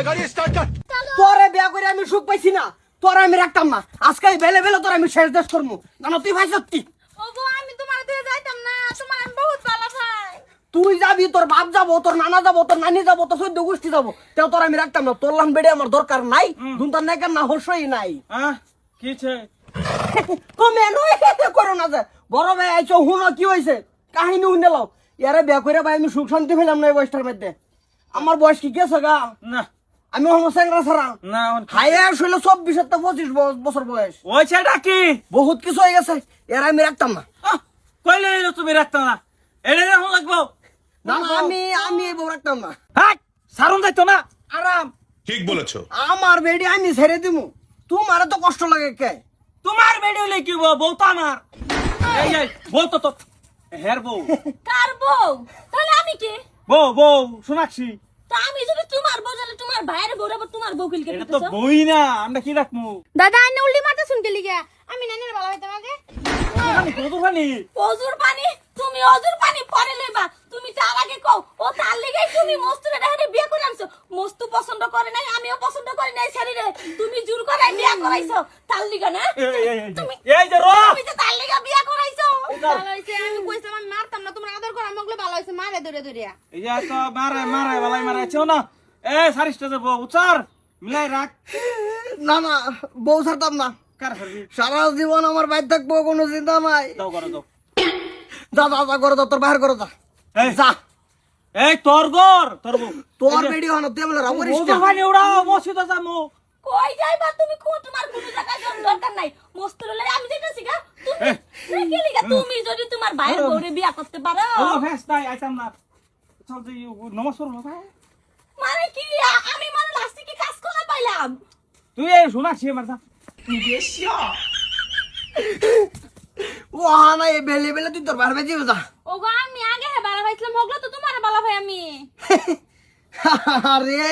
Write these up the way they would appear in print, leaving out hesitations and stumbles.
গাড়ি স্টার্ট কর। তোরে বিয়া করে আমি সুখ পাইছি না, তোরে আমি রাখতাম না। আজকে বেলে বেলে তোরে আমি শেষ দেশ করবো। না তুই ভাই সত্যি ওগো আমি তোমার দিয়ে যাইতাম না, তোমার আমি বহুত ভালো পাই। তুই যাবি, তোর বাপ যাবো, তোর নানা যাবো, তোর নানি যাবো, তোর সৈদ্য গোষ্ঠী যাবো, তেও তোর আমি রাখতাম না। তোর লান বেড়ে আমার দরকার নাই, দুনতার নাই কেন না হসই নাই। কি ছে তুমি নই করো না যে বড় ভাই আইছো হুনো কি হইছে কাহিনী শুনে লাও। ইয়ারে বিয়া করে ভাই আমি সুখ শান্তি পেলাম না এই বয়সটার মধ্যে। আমার বয়স কি গেছে গা? না আমি হলো স্যাংরা ছাড়া না হাইয়ার হইলো 24 থেকে 25 বছর বয়স। ওই ছেলেটা কি বহুত কিছু হয়ে গেছে, এর আমি রাখতাম না। কইলে এলো তুমি রাখতাম না, এটা এখন লাগবো না না, আমি এই বউ রাখতাম না। হ্যাঁ সারুন যাইতো না আরাম। ঠিক বলেছো। আমার বেডি আমি ছেড়ে দিমু, তোমার তো কষ্ট লাগে কে? তোমার বেডি হইলে কি বউ, বউ তো আমার। এই এই বউ তো তো হের বউ, কার বউ? তাহলে আমি কে? বউ বউ শোনাচ্ছি। তো আমি যদি তোমার বউ জানলে তোমার ভাইয়ের বউ আবার তোমার বউ কিলকে এটা তো দিতেছো? বই না, আমরা কি রাখবো? দাদা আইনে উল্টি মারতে শুনতে লিগা আমি নানির ভালো হইতাম আগে। কতখানি অজুর পানি, তুমি অজুর পানি পরে লইবা। তুমি তার আগে কও ও তার লিগাই তুমি মস্তুরে দেখে বিয়ে করে আনছো। মস্তু পছন্দ করে নাই, আমিও পছন্দ করি নাই শরীরে। তুমি জোর করে বিয়ে করাইছো তার লিগা না? তুমি এই যে রো তুমি তো তার লিগা বিয়ে করাইছো। ভালো হইছে, আমি কইছিলাম আমি মারতাম না, তোমার আদর করা মগলে ভালো হইছে, মারে ধরে ধরে। এই যে তো মারে মারে বালাই মারে আছো না। এ সারিস্টা যে বউ উচার মিলাই রাখ। না না, বউ ছাড়তাম না। কার সারবি সারা জীবন আমার বাইর থাকবো, কোনো চিন্তা নাই। দাও করে দাও। যা যা যা করে, তোর বাহির করে যা। এই যা এই তোর ঘর তোর বউ তোর বেডি হনো তুই বলে রাবরিস বউ ভানি উড়াও মসজিদে যামু। কই যাইবা তুমি? তোমার কোনো জায়গায় যাওয়ার দরকার নাই। মস্তুরে লই আমি যাইতাছি গা। তুমি কি লিগা? তুমি যদি তোমার ভাইয়ের বউরে বিয়ে করতে পারো ও ফেস নাই আইতাম না। চল যে নমস্কার হলো ভাই। মানে কি আমি মানে লাস্টে কি কাজ করে পাইলাম? তুই এই শোনাচ্ছি আমার যা। ও না, এই বেলে বেলে তুই তোর বাহির বেজি যা। ওগো আমি আগে হে বালা ভাইছিলাম, হগলো তো তোমার বালা ভাই আমি। আরে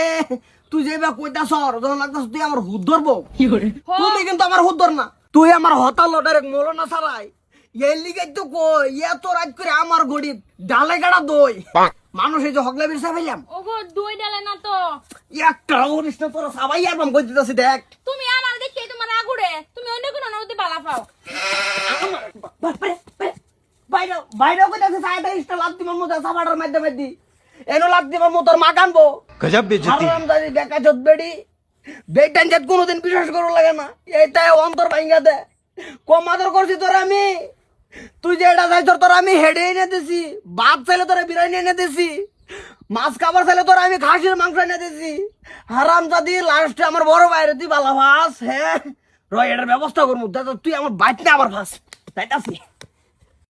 তুই যে বা কইতা সর যখন লাগতাস তুই আমার হুদ ধরবো। তুমি কিন্তু আমার হুদ ধর না, তুই আমার হতাল ডাইরেক্ট মোলো না ছাড়াই। এই লিগাই তো কই এত রাত করে আমার গড়িত ডালে গাড়া দই মানুষ এই যে হগলা বিরসা ফেলাম। ওগো দই ডালে না তো। একটা উনিস না তোরা সবাই একদম কই দিতেছি দেখ। তুমি আমার দেখি তোমার আগুড়ে, তুমি অন্য কোনো নদী বালা পাও। বাইরে বাইরে কইতাছে সাইডে ইস্টা লাগ দিমার মধ্যে সাবাড়ার মাধ্যমে দি এনো লাগ দিমার মতো তোর মা কানবো। গজব বেজতি। হারামজাদি বেকা চোদ বেডি বেটান জাত কোনোদিন বিশ্বাস করো লাগে না। এইটাই অন্তর ভাঙ্গা দে। কম আদর করছি তোর আমি, তুই যে এটা চাইছ তোর আমি হেডে এনে দিছি, ভাত চাইলে তোরা বিরিয়ানি এনে দিছি, মাছ খাবার চাইলে তোর আমি খাসির মাংস এনে দিছি। হারামজাদি লাস্টে আমার বড় বাইরে তুই বালা ভাস। হ্যাঁ রয় এটার ব্যবস্থা করবো, তুই আমার বাইট না আবার ভাস তাইতাছি।